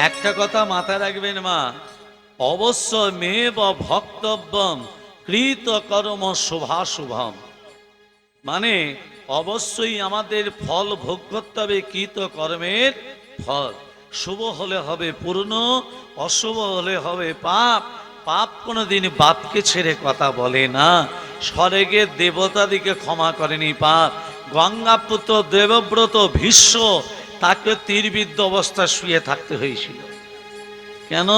একটা কথা মাথায় রাখবেন মা, অবশ্য মেব ভক্তব্যম কৃত কর্ম শুভাশুভম, মানে অবশ্যই আমাদের ফল ভোগ করতে হবে কৃত কর্মের ফল। শুভ হলে হবে পূর্ণ, অশুভ হলে হবে পাপ। পাপ কোনোদিন বাপকে ছেড়ে কথা বলে না। স্বর্গের দেবতাদিকে ক্ষমা করেনি পাপ। গঙ্গাপুত্র দেবব্রত ভীষ্ম, তাকে তীরবিদ্ধ অবস্থায় শুয়ে থাকতে হয়েছিল। কেন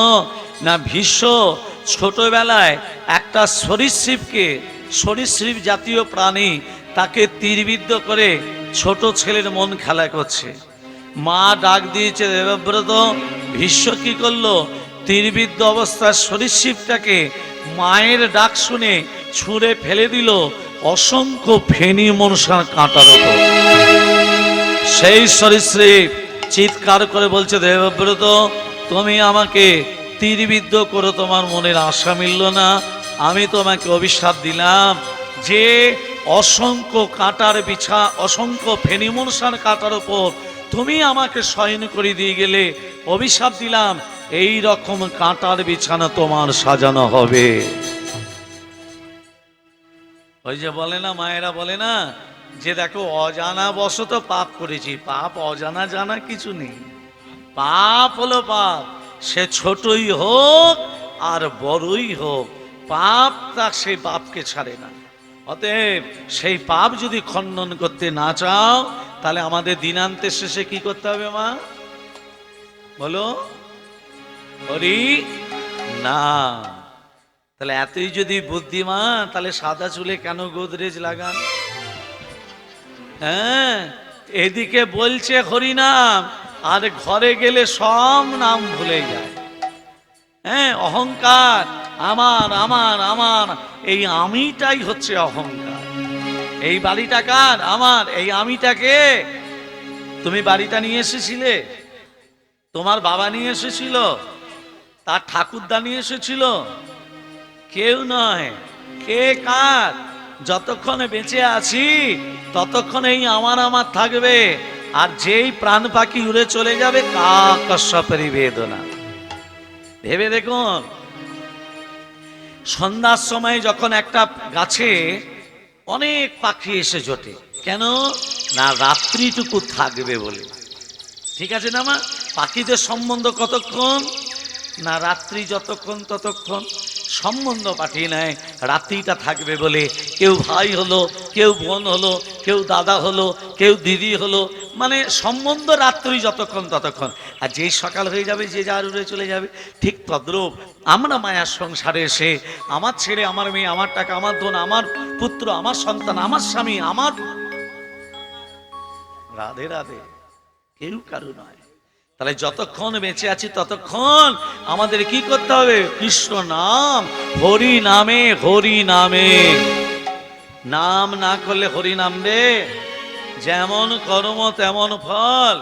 না, ভীষ্ম ছোটবেলায় একটা সরীসৃপকে, সরীসৃপ জাতীয় প্রাণী, তাকে তীরবিদ্ধ করে ছোট ছেলের মন খেলা করছে। মা ডাক দিয়েছে দেবব্রত। ভীষ্ম কি করলো, তীরবিদ্ধ অবস্থার সরীসৃপটাকে মায়ের ডাক শুনে ছুঁড়ে ফেলে দিল অসংখ্য ফেনী মনসার কাঁটার উপর। সেই সরীসৃপ চিৎকার করে বলছে, দেবব্রত তুমি আমাকে তীরবিদ্ধ করে তোমার মনের আশা মিলল না, আমি তোমাকে অভিশাপ দিলাম যে অসংখ্য কাঁটার বিছা, অসংখ্য ফেনী মনসার কাঁটার উপর তুমি আমাকে শয়ন করে দিয়ে গেলে, অভিশাপ দিলাম এই রকম কাঁটার বিছানা তোমার সাজানো হবে। ওই যে বলে না, মায়েরা বলে না যে দেখো অজানা বশত পাপ করেছি। পাপ অজানা জানা কিছু নেই। পাপ হলো পাপ, সে ছোটই হোক আর বড়ই হোক, পাপ তা সেই পাপকে ছাড়ে না। অতএব সেই পাপ যদি খণ্ডন করতে না চাও, তাহলে আমাদের দিনান্তের শেষে কি করতে হবে মা বলো? হরি না। তাহলে এতই যদি বুদ্ধিমান, তাহলে সাদা চুলে কেন গোদরেজ লাগান? হ্যাঁ, এদিকে বলছে হরিনাম, আর ঘরে গেলে সব নাম ভুলে যায়। হ্যাঁ, অহংকার, আমার আমার আমার, এই আমিটাই হচ্ছে অহংকার। এই বাড়িটা কার? আমার। এই আমিটাকে তুমি বাড়িটা নিয়ে এসেছিলে? তোমার বাবা নিয়ে এসেছিল? তার ঠাকুরদা নিয়ে এসেছিল? কেউ নয়। কে কার? যতক্ষণ বেঁচে আছি ততক্ষণ এই আমার আমার থাকবে। আর যেই প্রাণ পাখি উড়ে চলে যাবে, কাকস্বপরি বেদনা। ভেবে দেখুন, সন্ধ্যার সময় যখন একটা গাছে অনেক পাখি এসে জোটে, কেন না রাত্রিটুকু থাকবে বলে। ঠিক আছে না মা? পাখিদের সম্বন্ধ কতক্ষণ না, রাত্রি যতক্ষণ ততক্ষণ সম্বন্ধ পাঠিয়ে নেয়, রাত্রিটা থাকবে বলে। কেউ ভাই হলো, কেউ বোন হলো, কেউ দাদা হলো, কেউ দিদি হলো, মানে সম্বন্ধ রাত্রি যতক্ষণ ততক্ষণ। আর যেই সকাল হয়ে যাবে যে যার উড়ে চলে যাবে। ঠিক তদ্রূপ আমরা মায়ার সংসারে এসে আমার ছেলে, আমার মেয়ে, আমার টাকা, আমার ধন, আমার পুত্র, আমার সন্তান, আমার স্বামী, আমার রাধে রাধে, কেউ কারু নয়। তাহলে যতক্ষণ বেঁচে আছি ততক্ষণ আমাদের কি করতে হবে? কৃষ্ণ নাম, হরি নামে, হরি নামে। নাম না করলে হরি নাম রে, যেমন কর্ম তেমন ফল।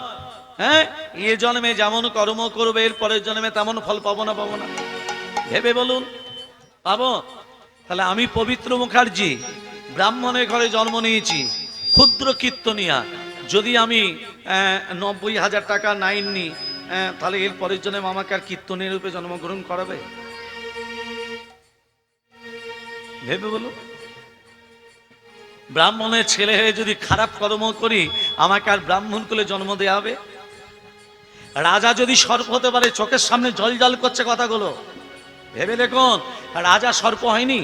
হ্যাঁ, এ জন্মে যেমন কর্ম করবে, এর পরের জন্মে তেমন ফল পাবো না? পাবো না? ভেবে বলুন, পাবো? তাহলে আমি পবিত্র মুখার্জি ব্রাহ্মণের ঘরে জন্ম নিয়েছি, ক্ষুদ্র কীর্তনিয়া। যদি আমি 90,000 টাকা নাইন নি, তাহলে এর পরের জন্য আমাকে আর কীর্তনের রূপে জন্মগ্রহণ করাবে? ভেবে বলুন। ব্রাহ্মণের ছেলে হয়ে যদি খারাপ কর্ম করি, আমাকে আর ব্রাহ্মণ কুলে জন্ম দেওয়া হবে? রাজা যদি সর্প হতে পারে, চোখের সামনে জল জল করছে কথাগুলো। ভেবে দেখুন, রাজা সর্প হয়নি?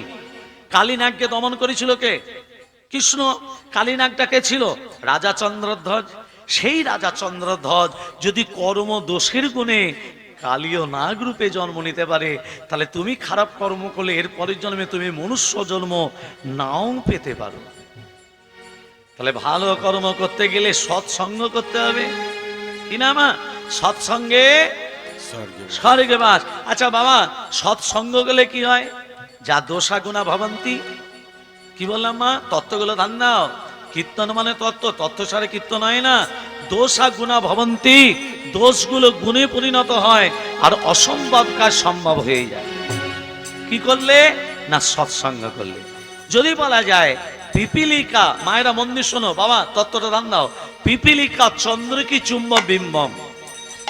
কালীনাগকে দমন করেছিল কে? কৃষ্ণ। কালীনাগটা কে ছিল? রাজা চন্দ্রধ্বজ। সেই রাজা চন্দ্রধ্বজ যদি কর্ম দোষের গুণে কালীয় নাগ রূপে জন্ম নিতে পারে, তাহলে তুমি খারাপ কর্ম করলে এর পরের জন্মে তুমি মনুষ্য জন্ম নাও পেতে পারো। তাহলে ভালো কর্ম করতে গেলে সৎসঙ্গ করতে হবে, কি না মা? সৎসঙ্গে স্বর্গে বাস। আচ্ছা বাবা, সৎসঙ্গ গেলে কি হয়? যা দোষা গুণা ভবন্তি। কি বললাম মা? তত্ত্বগুলো ধান দাও। কীর্তন মানে তত্ত্ব, তত্ত্ব ছাড়া কীর্তন হয় না। দোষা গুণা ভবন্তি, দোষগুলো গুণে পরিণত হয়, আর অসম্ভব কাজ সম্ভব হয়ে যায়। কি করলে না? সৎসঙ্গ করলে। যদি বলা যায় পিপিলিকা, মায়েরা মন দিয়ে শোনো বাবা, তত্ত্বটা ধান দাও। পিপিলিকা চন্দ্র কি চুম্ব বিম্বম,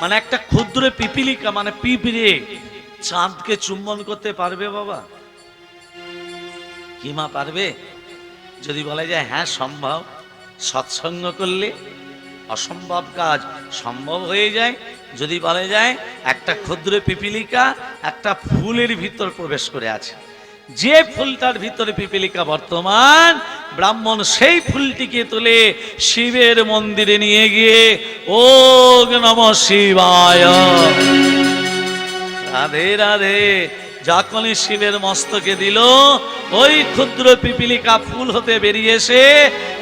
মানে একটা ক্ষুদ্র পিপিলিকা মানে পিঁপড়ে চাঁদকে চুম্বন করতে পারবে বাবা? কি মা পারবে? যদি বলা যায় হ্যাঁ সম্ভব, সৎসঙ্গ করলে অসম্ভব কাজ সম্ভব হয়ে যায়। যদি বলা যায় একটা ক্ষুদ্র পিপিলিকা একটা ফুলের ভিতর প্রবেশ করে আছে, যে ফুলটার ভিতরে পিপিলিকা বর্তমান, ব্রাহ্মণ সেই ফুলটিকে তুলে শিবের মন্দিরে নিয়ে গিয়ে ওম নমঃ শিবায়, রাধে রাধে যখনই শিবের মস্তকে দিল, ওই ক্ষুদ্র পিপিলিকা ফুল হতে বেরিয়ে এসে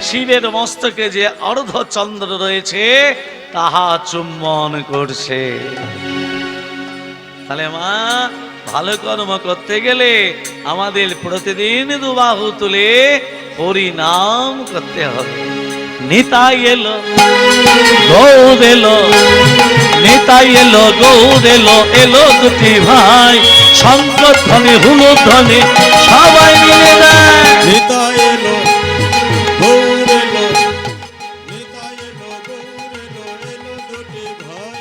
শিবের মস্তকে যে অর্ধচন্দ্র রয়েছে তাহা চুম্বন করছে। তাহলে মা, ভালো কর্ম করতে গেলে আমাদের প্রতিদিন দুবাহু তুলে হরি নাম করতে হবে। নিতাই এলো গৌর এলো, নিতাই এলো গৌর এলো, এলো দুটি ভাই, শঙ্করধ্বনি হুলধ্বনি সবাই মিলে দেয়। নিতাই এলো গৌর এলো, নিতাই এলো গৌর এলো, এলো দুটি ভাই,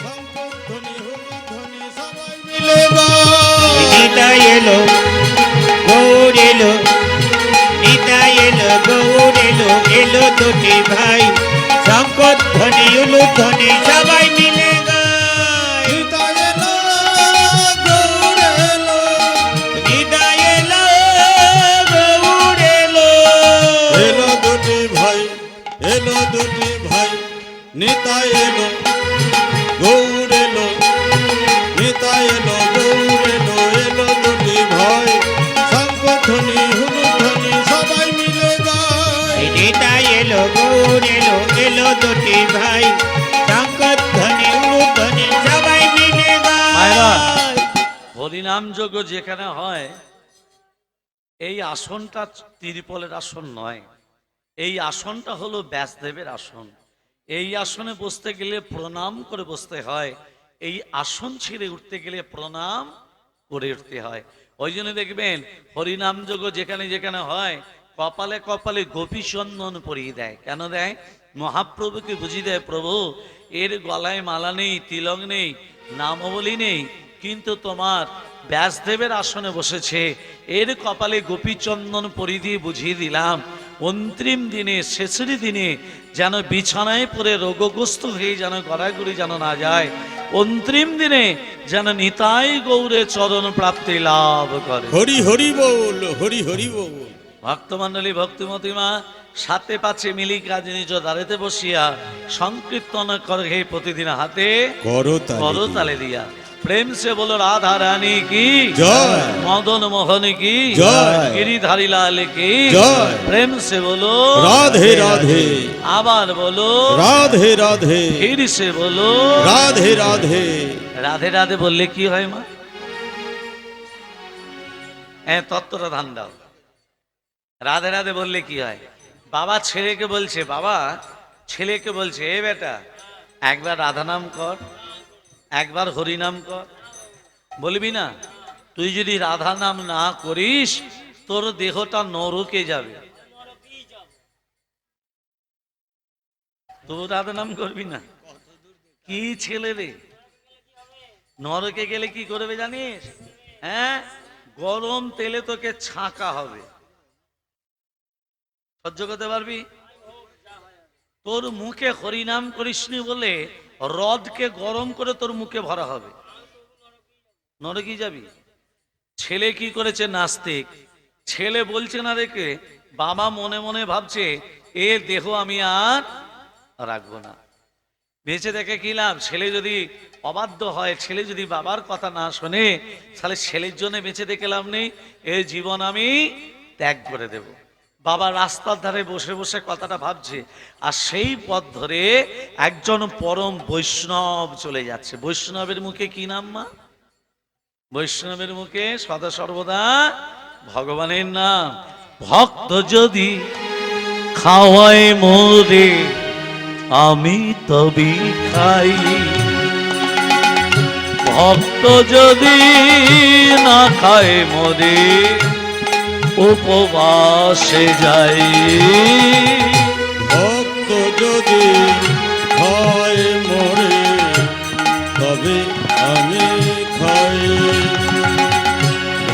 শঙ্করধ্বনি হুলধ্বনি সবাই মিলে গায়। নিতাই এলো গৌর এলো, নিতাই এলো গৌর এলো, এলো দুটি ভাই, শঙ্করধ্বনি হুলধ্বনি সবাই মিলে গায়। নিতাই এলো গৌর এলো, নিতাই এলো গৌর এলো, এলো দুটি ভাই, এলো দুটি ভাই, নিতাই এলো গৌর এলো, নিতাই এলো গৌর এলো, এলো দুটি ভাই, শঙ্করধ্বনি হুলধ্বনি সবাই মিলে গায়। নিতাই এলো গৌর এলো, এলো দুটি ভাই, শঙ্করধ্বনি হুলধ্বনি সবাই মিলে মায়েরা, গায়। হরিনাম যজ্ঞ যেখানে হয়, এই আসনটা তিরপলের আসন নয়, এই আসনটা হলো ব্যাসদেবের আসন। এই আসনে বসতে গেলে প্রণাম করে বসতে হয়, এই আসন ছেড়ে উঠতে গেলে প্রণাম করে উঠতে হয়। ওই জন্য দেখবেন হরিনাম যজ্ঞ যেখানে যেখানে হয়, কপালে কপালে গোপী চন্দন পরিয়ে দেয়। কেন দেয়? মহাপ্রভুকে বুঝিয়ে দেয়, প্রভু এর গলায় মালা নেই, তিলক নেই, নামাবলী নেই, কিন্তু তোমার ব্যাসদেবের আসনে বসেছে, এর কপালে গোপীচন্দন পরি দিয়ে বুঝিয়ে দিলাম, অন্তিম দিনে শেষের দিনে যেন বিছানায় পড়ে রোগগ্রস্ত হয়ে যেন গড়াগড়ি যেন না যায়, অন্তিম দিনে যেন নিতাই গৌরে চরণ প্রাপ্তি লাভ করে। হরি হরি বল, হরি হরি বল। ভক্তমণ্ডলী ভক্তিমতী মা সাথে পাচ্ছে মিলি কাজ নিজ দাঁড়াতে বসিয়া সংকীর্তন করে হে প্রতিদিন হাতে করতালে দিয়া। প্রেম সে বলো রাধা রানী কি জয়, মদন মোহন কি জয়, গিরিধারী লাল কি জয়। প্রেম সে বলো রাধে রাধে, আবার বলো রাধে রাধে, ফির সে বলো রাধে রাধে। রাধে রাধে বললে কি হয় মা? তত্ত্বটা ধান দাও। রাধে রাধে বললে কি হয়? বাবা ছেলেকে বলছে, বাবা ছেলেকে বলছে, এ বেটা একবার রাধা নাম কর, একবার হরি নাম কর। বলবি না? তুই যদি রাধা নাম না করিস তোর দেহটা নরকে যাবে। তুই রাধা নাম করবি না? কি ছেলে রে! নরকে গেলে কি করবে জানিস? হ্যাঁ, গরম তেলে তোকে ছাঁকা হবে। সহ্য করতে পারবি? তোর মুখে হরিনাম করিসনি বলে রদকে গরম করে তোর মুখে ভরা হবে, নরকে যাবি। ছেলে কি করেছে? নাস্তিক ছেলে বলছে না দেখে বাবা মনে মনে ভাবছে এ দেহ আমি আর রাখবো না। বেঁচে দেখে কি লাভ? ছেলে যদি অবাধ্য হয়, ছেলে যদি বাবার কথা না শোনে, তাহলে ছেলের জন্য বেঁচে দেখে লাভ নেই, এই জীবন আমি ত্যাগ করে দেব। বাবা রাস্তার ধারে বসে বসে কথাটা ভাবছে, আর সেই পথ ধরে একজন পরম বৈষ্ণব চলে যাচ্ছে। বৈষ্ণবের মুখে কি নাম মা? বৈষ্ণবের মুখে সদা সর্বদা ভগবানের নাম। ভক্ত যদি খাওয়ায় মোরে আমি তবে খাই, ভক্ত যদি না খায় মোরে উপবাসে যাই। ভক্ত যদি হয় মোরে তবে আমি খাই।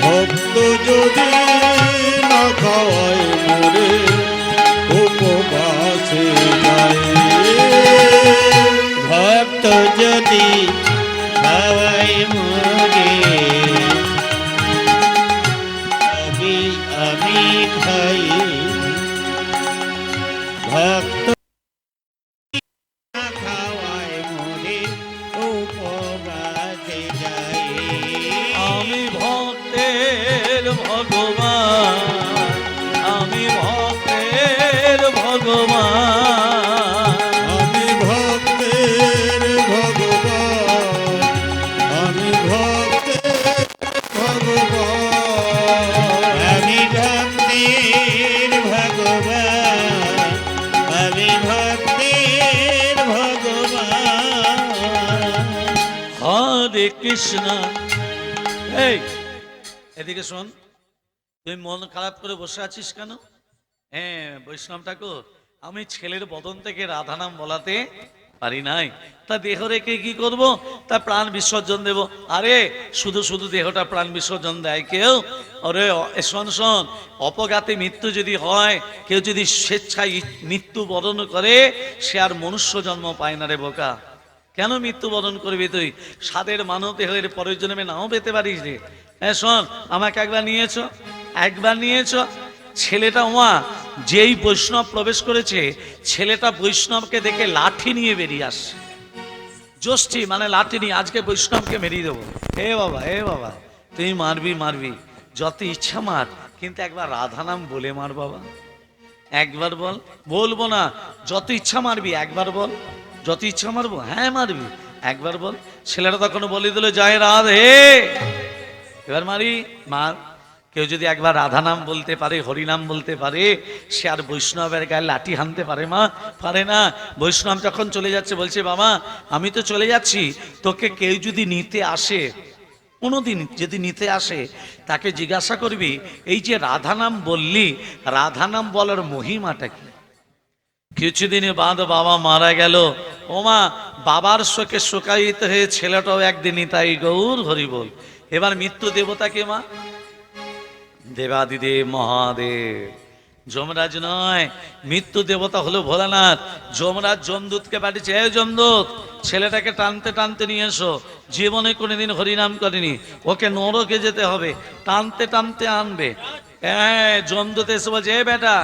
ভক্ত যদি না খাওয়ায় মোরে উপবাসে যায়। ভক্ত যদি খাওয়াই মোরে তবে আমি খাই। ভক্ত না খাওয়াই মোরে উপবাসে যাই। আমি ভক্তের ভগবান, আমি ভক্তের ভগবান, আমি ভক্তের ভগবান, আমি ভক্তের ভগবান, আমি ভক্তের ভগবান, আমি ভক্তের ভগবান। হরে কৃষ্ণ। এই এদিকে শোন, তুই মন খারাপ করে বসে আছিস কেন? হ্যাঁ বৈষ্ণব ঠাকুর, আমি ছেলের বদন থেকে রাধা নাম বলাতে পারি নাই, তা দেহ রেখে কি করব? তা প্রাণ বিসর্জন দেব। আরে শুধু শুধু দেহটা প্রাণ বিসর্জন দেয় কেউ? আরে শোন শোন, অপঘাতে মৃত্যু যদি হয়, কেউ যদি স্বেচ্ছায় মৃত্যু বরণ করে, সে আর মনুষ্য জন্ম পায় না রে বোকা। কেন মৃত্যুবরণ করবি তুই? সাদের মানব দেহের পরের জন্মে নাও পেতে পারিস রে। হ্যাঁ শোন, আমাকে একবার নিয়েছো, একবার নিয়েছো। ছেলেটা ওমা যেই বৈষ্ণব প্রবেশ করেছে, ছেলেটা বৈষ্ণবকে দেখে লাঠি নিয়ে বেরিয়ে আসছে। জ্যোষ্ঠী মানে লাঠি নিয়ে, আজকে বৈষ্ণবকে মেরিয়ে দেবো। হে বাবা, হে বাবা, তুই মারবি মারবি, যত ইচ্ছা মার, কিন্তু একবার রাধা নাম বলে মার বাবা। একবার বল। বলবো না, যত ইচ্ছা মারবি, একবার বল। যত ইচ্ছা মারবো, হ্যাঁ মারবি, একবার বল। ছেলেটা তখন বলে দিল জয় রাধে, এবার মারি মার। কেউ যদি একবার রাধা নাম বলতে পারে, হরি নাম বলতে পারে, সে আর বৈষ্ণবের গায়ে লাঠি হানতে পারে মা? পারে না। বৈষ্ণব যখন চলে যাচ্ছে বলছে বাবা আমি তো চলে যাচ্ছি, তোকে কেউ যদি নিতে আসে, কোনোদিন যদি নিতে আসে, তাকে জিজ্ঞাসা করবি এই যে রাধা নাম বললি, রাধা নাম বলার মহিমাটা কি? কিছুদিন বাদ বাবা মারা গেল। ওমা বাবার শোকে শোকায়িত হয়ে ছেলেটাও একদিনই তাই গৌর হরি বল। এবার মৃত্যু দেবতাকে মা দেবাদিদেব মহাদেব, যমরাজ নয়, মৃত্যু দেবতা হলো ভোলানাথ। যমরাজ যমদূতকে পাঠিয়েছে, এ যমদূত ছেলেটাকে টানতে টানতে নিয়ে এসো, জীবনে কোনোদিন হরিনাম করেনি, ওকে নরকে যেতে হবে, টানতে টানতে আনবে। হ্যাঁ যমদূত এসে বলছে এ বেটা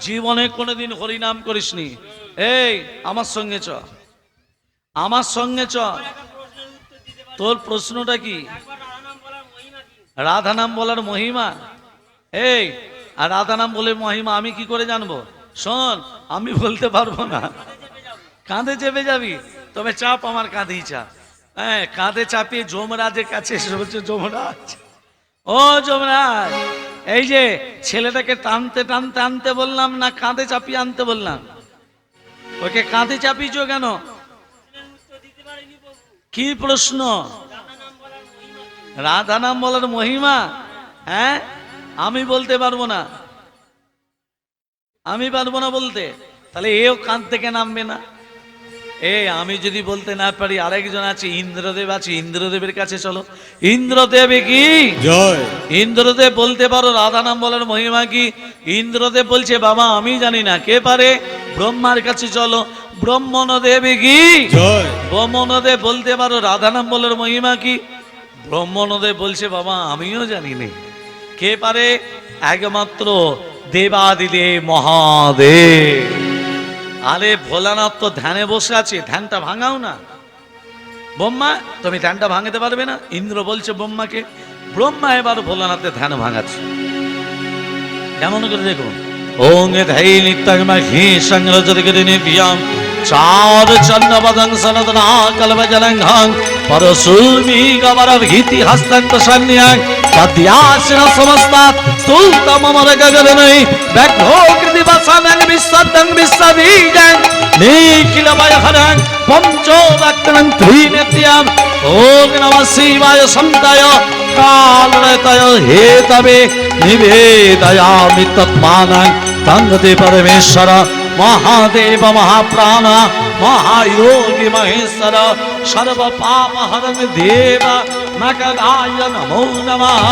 জীবনে কোনোদিন হরিনাম করিসনি, এই আমার সঙ্গে চ, আমার সঙ্গে চ। তোর প্রশ্নটা কি? রাধা নাম বলার মহিমা। এই আর রাধা নাম বলে মহিমা আমি কি করে জানবো? শোন, আমি বলতে পারবো না। কাঁধে চেপে যাবি, তবে চাপ আমার কাঁধেই চাপ। হ্যাঁ কাঁধে চাপিয়ে যমরাজের কাছে এসে বলছে যমরাজ, ও যমরাজ, এই যে ছেলেটাকে টানতে টানতে আনতে বললাম না কাঁধে চাপিয়ে আনতে বললাম? ওকে কাঁধে চাপিয়েছো কেন? কি প্রশ্ন? রাধা নাম বলার মহিমা? হ্যাঁ আমি বলতে পারবো না, আমি পারবো না বলতে। তাহলে এও কাঁধ থেকে নামবে না। আমি যদি বলতে না পারি, আরেকজন আছে ইন্দ্রদেব আছে, ইন্দ্রদেবের কাছে চলো। ইন্দ্রদেবে কি জয়। ইন্দ্রদেব বলতে পারো রাধা নাম বলার মহিমা কি? ইন্দ্রদেব বলছে বাবা আমি জানি না, কে পারে? ব্রহ্মার কাছে চলো। ব্রহ্মণদেবে কি জয়। ব্রহ্মণদেব বলতে পারো রাধা নাম বলার মহিমা কি? ব্রহ্মণদেব বলছে বাবা আমিও জানি না, কে পারে? একমাত্র দেবাদিদেব মহাদেব। আরে ভোলানাথ তো ধ্যানে বসে আছে, ধ্যানটা ভাঙাও না। ব্রহ্মা তুমি ধ্যানটা ভাঙাতে পারবে না? ইন্দ্র বলছে ব্রহ্মাকে। ব্রহ্মা এবার ভোলানাথের ধ্যান ভাঙাচ্ছে। কেমন করে দেখুন, ওং ধৈ নিত্যগমা হি সংরজতিগতি নিভ্যাম চার চন্নবদং সনদনা কলবজলংঘং পরশুমি গবর ভীতি হস্তং প্রসন্যাং পদ্যাসন সমস্তাৎ স্থূলতমমর গগনৈ ব্যাঘ্রোকৃতি বসনং বিশ্বদং বিশ্ববীজং নিখিলময়হরং পঞ্চোদক্তং ত্রিনেত্যাম ওং নমঃ শিবায় সন্তায় কালরতয় হেতবে নিবেদয়ামি তৎমানং তঙ্গতে পরমেশ্বর মহাদেব মহাপ্রাণ महायोगी महेश्वर सर्व पाप हरं देव मकराय नमो नमः।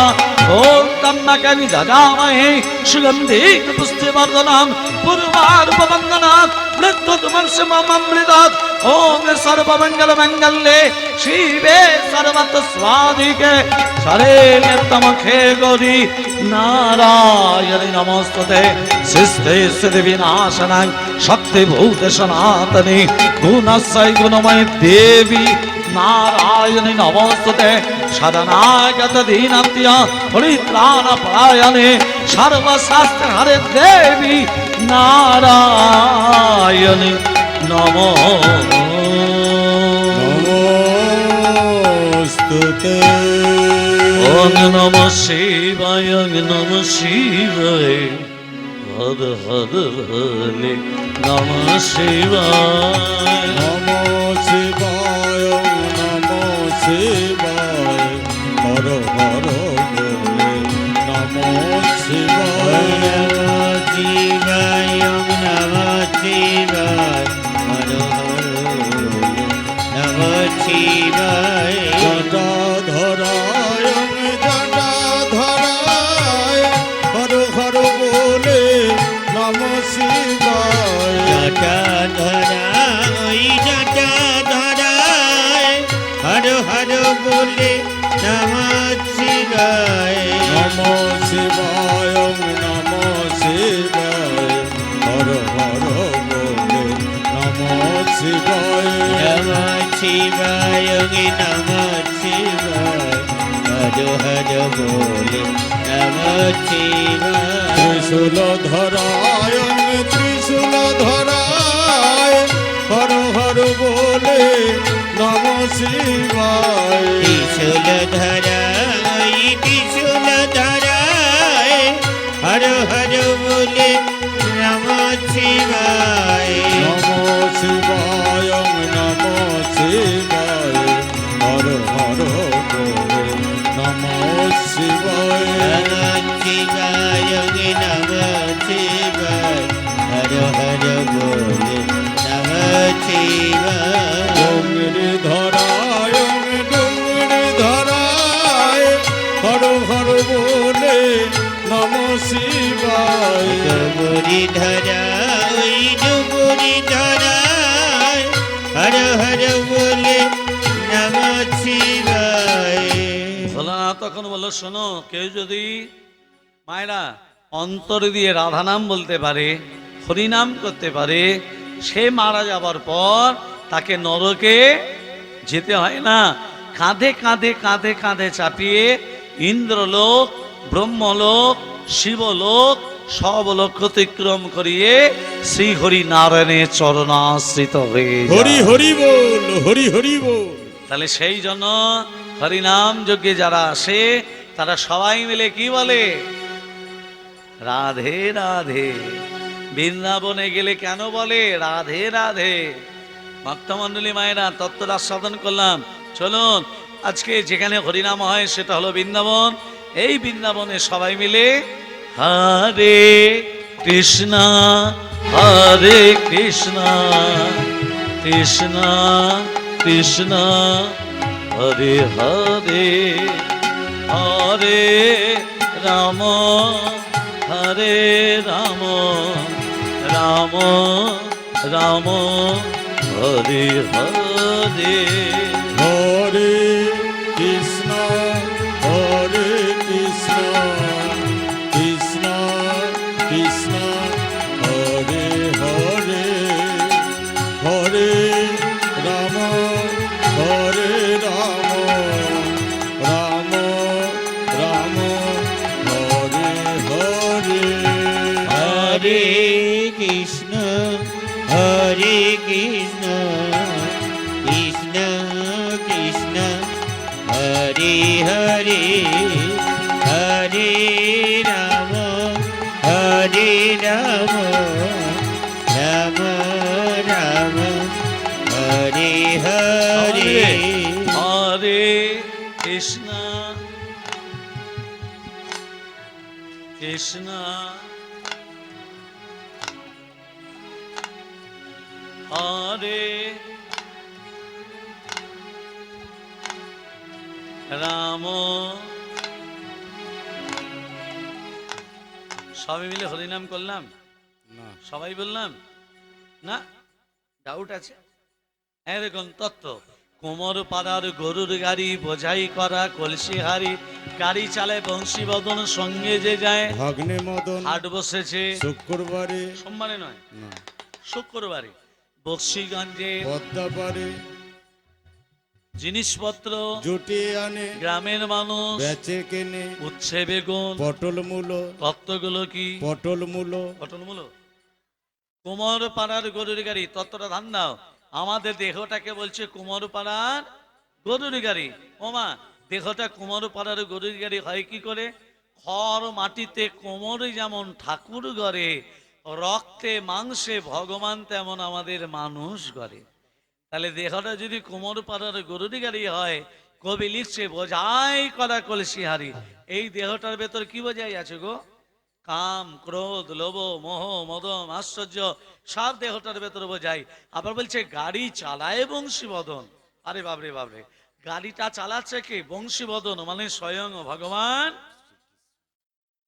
ओम त्र्यंबकं यजामहे सुगंधि पुष्टिवर्धनम् पूर्वार्पवन्दनात् मृत्युर्मृषममृतात्। ओम सर्वमंगलमंगल्ये शिवे सर्वतस्वाधिके शरण्यत्तमखे गौरी नारायणि नमोस्तुते। सिस्ते सिद्धिविनाशनं शक्तिभूत सनातनी गुणस्य गुणमयी देवी नारायणि नमोस्तुते। शरणागत दीनत्य परित्राणपरायणे सर्वशास्त्र हरे देवी नारायणि नमोस्तुते। ओम नमः शिवाय ओम नमः शिवाय हर हर भोले नमः शिवाय। नमो शिवाय नमो शिवाय हर हर भोले नमो शिवाय। शिवाय नमः शिवाय हर हर नमः शिवाय। जटाधराय जटाधराय हर हर बोले नमः शिवाय। जटाधराय जटाधराय हर हर बोले नमः शिवाय। नमो शिवाय नमो शिवाय हर हर बोले नमो शिवाय। नमः शिवाय नमः शिवाय हर हर बोले नमः शिवाय। त्रिशूलधराय त्रिशूलधराय हर हर बोले नमो शिवाय। त्रिशूलधराय त्रिशूलधराय हर हर बोले नमः शिवाय। नमो शिवाय नमो शिवाय हर हर बोले नमो शिवाय। नमः शिवाय नमः शिवाय हर हर बोले नमः शिवाय। डोंगरी धराय हर हर बोले नमो शिवाय। डुबुरी धराय डुबुरी धराय हर हर बोले नमः शिवाय। ভোলানাথ তখন বলল, শোনো, কেউ যদি মায়েরা অন্তর দিয়ে রাধা নাম বলতে পারে, হরিনাম করতে পারে, সে মারা যাবার পর তাকে নরকে যেতে হয় না। কাঁধে কাঁধে কাঁধে কাঁধে চাপিয়ে ইন্দ্রলোক, ব্রহ্মলোক, শিবলোক সব লোক অতিক্রম করিয়ে শ্রী হরি নারায়ণের চরণাশ্রিত হয়ে যায়। হরি হরি বল হরি হরি বল। তাহলে সেই জন্য হরিনাম যজ্ঞে যারা আসে তারা সবাই মিলে কি বলে? রাধে রাধে। বৃন্দাবনে গেলে কেন বলে রাধে রাধে? ভক্তমণ্ডলী মায়েরা তত্ত্বটা সাধন করলাম। চলুন, আজকে যেখানে হরিনাম হয় সেটা হলো বৃন্দাবন। এই বৃন্দাবনে সবাই মিলে হরে কৃষ্ণ হরে কৃষ্ণ কৃষ্ণ কৃষ্ণ হরে হরে হরে রাম হরে রাম রাম রাম হরে হরে। হরে কৃষ্ণ কৃষ্ণ কৃষ্ণ কৃষ্ণ হরে হরে হরে রাম রাম রাম হরে হরে। हरे कृष्ण कृष्ण कृष्ण हरे हरे हरे राम राम राम हरे हरे। हरे कृष्ण कृष्ण হরে রাম। সবাই মিলে হরিনাম করলাম? না, সবাই বললাম না? ডাউট আছে? এরকম তত্ত্ব। কোমর পাড়ার গরুর গাড়ি বোঝাই করা কলসি হাড়ি, গাড়ি চালায় বংশীবদন, সঙ্গে যে যায় ভাগ্নে মদন হাট বসেছে শুক্রবারে, সোমবারে নয়, না শুক্রবারে। বক্সিগঞ্জে পদ্মাপারে জিনিসপত্র জুটিয়ে আনে, গ্রামের মানুষ বেচে কেনে উচ্ছে বেগুন। পটল মূলো, তত্ত্বগুলো কি? পটল মূলো। পটল মূলো। কোমর পাড়ার গরুর গাড়ি, তত্ত্বটা ধান দাও। আমাদের দেহটাকে বলছে কোমর পাড়ার গরুর গাড়ি। ওমা, দেহটা কোমর পাড়ার গরুর গাড়ি হয় কি করে? খড় মাটিতে কোমরে যেমন ঠাকুর গড়ে, রক্তে মাংসে ভগবান তেমন আমাদের মানুষ গড়ে। তাহলে দেহটা যদি কোমর পাড়ার গরুর গাড়ি হয়, কবি লিখছে বোঝাই করা কলসি হাড়ি। এই দেহটার ভেতর কি বোঝাই আছে গো? কাম, ক্রোধ, লোভ, মোহ, মদ, আশ্চর্য সব দেহটার ভেতর বোঝাই। আবার বলছে গাড়ি চালায় বংশীবদন। আরে বাবরে বাবরে, গাড়িটা চালাচ্ছে কে? বংশীবদন, মানে স্বয়ং ভগবান।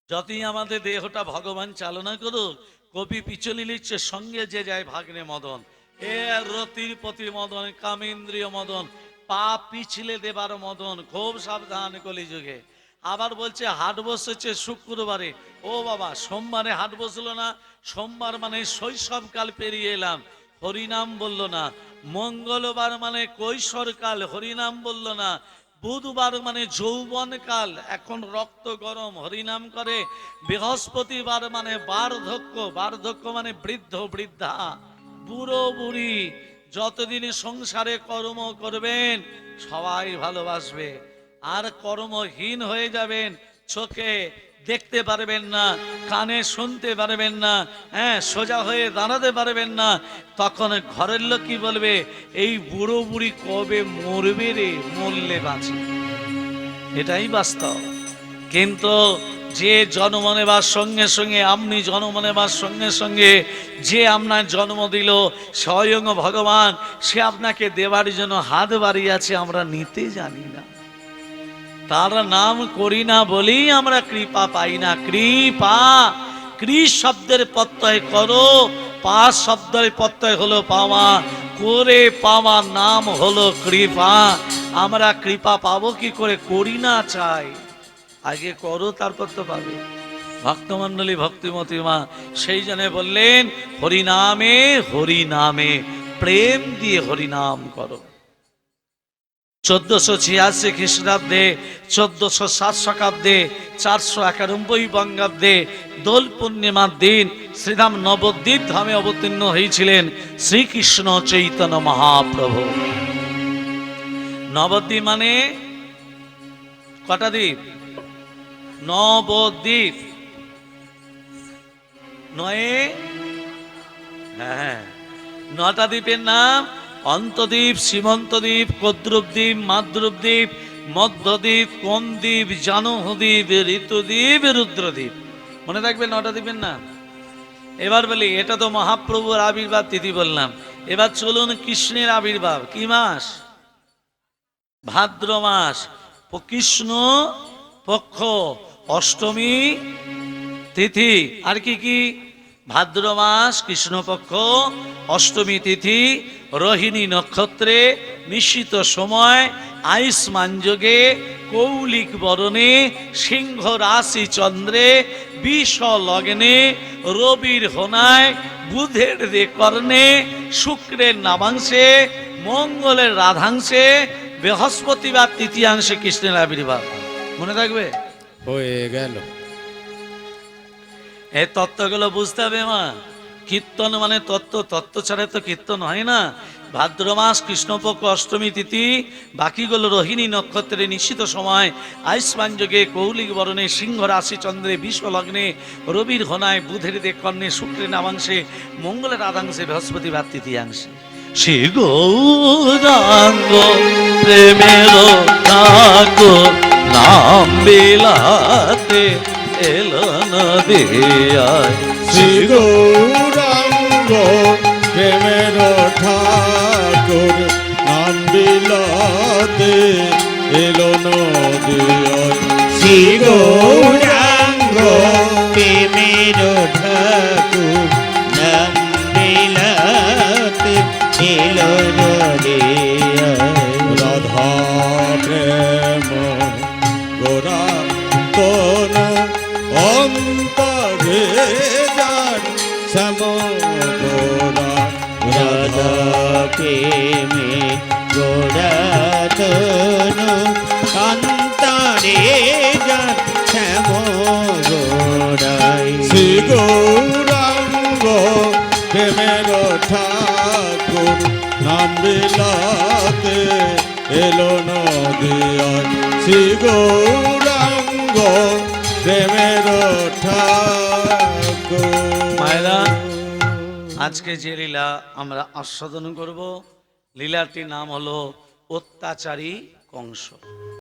যতই আমাদের দেহটা ভগবান চালনা করুক, কবি পিছনে লিখছে সঙ্গে যে যায় ভাগ্নে মদন। এ রতির প্রতি মদন, কামেন্দ্রীয় মদন, পা পিছলে দেবার মদন। খুব সাবধান কলিযুগে। আবার বলছে হাট বসেছে শুক্রবারে। ও বাবা, সোমবারে হাট বসলো না? সোমবার মানে শৈশবকাল পেরিয়ে এলাম, হরিনাম বলল না। মঙ্গলবার মানে কৈশোরকাল, হরিনাম বলল না। বুধবার মানে যৌবনকাল, এখন রক্ত গরম, হরিনাম করে। বৃহস্পতিবার মানে বার্ধক্য, বার্ধক্য মানে বৃদ্ধ বৃদ্ধা, বুড়ো বুড়ি। যতদিন সংসারে কর্ম করবেন সবাই ভালোবাসবে, আর কর্মহীন হয়ে যাবেন, চোখে দেখতে পারবেন না, কানে শুনতে পারবেন না, হ্যাঁ, সোজা হয়ে দাঁড়াতে পারবেন না। তখন ঘরের লোক কি বলবে? এই বুড়ো বুড়ি কবে মরবে রে, মরলে বাঁচে। এটাই বাস্তব। কিন্তু যে জন্ম নেবার সঙ্গে সঙ্গে, আপনি জন্ম নেবার সঙ্গে সঙ্গে যে আপনার জন্ম দিল স্বয়ং ভগবান, সে আপনাকে দেবার জন্য হাত বাড়িয়েছে, আমরা নিতে জানি না। তার নাম করি না বলেই আমরা কৃপা পাই না। কৃপা, কৃ শব্দের প্রত্যয় করো, পা শব্দের প্রত্যয় হলো পাওয়া, করে পাওয়া নাম হলো কৃপা। আমরা কৃপা পাবো কি করে? করি না চাই, আগে করো তারপর তো পাবে। ভক্তমণ্ডলী, ভক্তিমতী মা সেই জন্য বললেন হরিনামে, হরিনামে প্রেম দিয়ে হরিনাম করো। 1486 খ্রিস্টাব্দে, 1407 শকাব্দে, 491 বঙ্গাব্দে দোল পূর্ণিমার দিন শ্রীধাম নবদ্বীপ ধামে অবতীর্ণ হয়েছিলেন শ্রীকৃষ্ণ চৈতন্য মহাপ্রভু। নবদ্বীপ মানে কটা দ্বীপ? নবদ্বীপ। নয়ে, হ্যাঁ, 9টা দ্বীপের নাম অন্তদ্বীপ, সীমন্তদ্বীপ, কদ্রুপদ্বীপ, মাদ্রুপদ্বীপ, মধ্যদ্বীপ, কোনদ্বীপ, জানহদ্বীপ, ঋতুদ্বীপ, রুদ্রদ্বীপ। মনে রাখবেন 9টা দ্বীপের নাম। এবার বলি, এটা তো মহাপ্রভুর আবির্ভাব তিথি বললাম। এবার চলুন কৃষ্ণের আবির্ভাব। কি মাস? ভাদ্র মাস, কৃষ্ণ পক্ষ, অষ্টমী তিথি। আর কি কি? ভাদ্র মাস, কৃষ্ণপক্ষ, অষ্টমী তিথি, রোহিণী নক্ষত্রে, নিশ্চিত সময়, আয়ুষ্মান যোগে, কৌলিক বরণে, সিংহ রাশি চন্দ্রে, বিষ লগ্নে, রবির হোনায়, বুধের দে কর্ণে, শুক্রের নামাংশে, মঙ্গলের রাধাংশে, বৃহস্পতিবার তৃতীয়াংশে কৃষ্ণের আবির্ভাব। মনে থাকবে? হয়ে গেল। এই তত্ত্বগুলো বুঝতে হবে মা। কীর্তন মানে তত্ত্ব, তত্ত্ব ছাড়া তো কীর্তন হয় না। ভাদ্র মাস, কৃষ্ণপক্ষ, অষ্টমী তিথি, বাকিগুলো রোহিণী নক্ষত্রে, নিশ্চিত সময়, আয়ুষ্মান যোগে, কৌলিক বরণে, সিংহ রাশি চন্দ্রে, বিষ লগ্নে, রবির হোনায়, বুধের দে কর্ণে, শুক্রের নামাংশে, মঙ্গলের আধাংশে, বৃহস্পতিবার তৃতীয়াংশে। শ্রী গৌরাঙ্গ প্রেমের নাম বিলাতে এলো নদিয়ায়। শ্রী গৌরাঙ্গ প্রেমের বিলাতে এলো নদী শ্রী গৌরাঙ্গ প্রেমের ঠাকুর নাম বিলাতে এলো রে রাধা প্রেম গোরা তোর অন্তরে যান শ্যাম গোরা রাধা প্রেমে গোড়া তনু অন্তরে যান শ্যাম গোড়াই শ্রী গৌরাঙ্গ প্রেমের ঠাকুর নাম বিলাতে এলো নদিয়ায় শ্রী গৌরাঙ্গ প্রেমের ঠাকুর মায়েরা, আজকে যে লীলা আমরা আস্বাদন করব, লীলাটির নাম হলো অত্যাচারী কংস।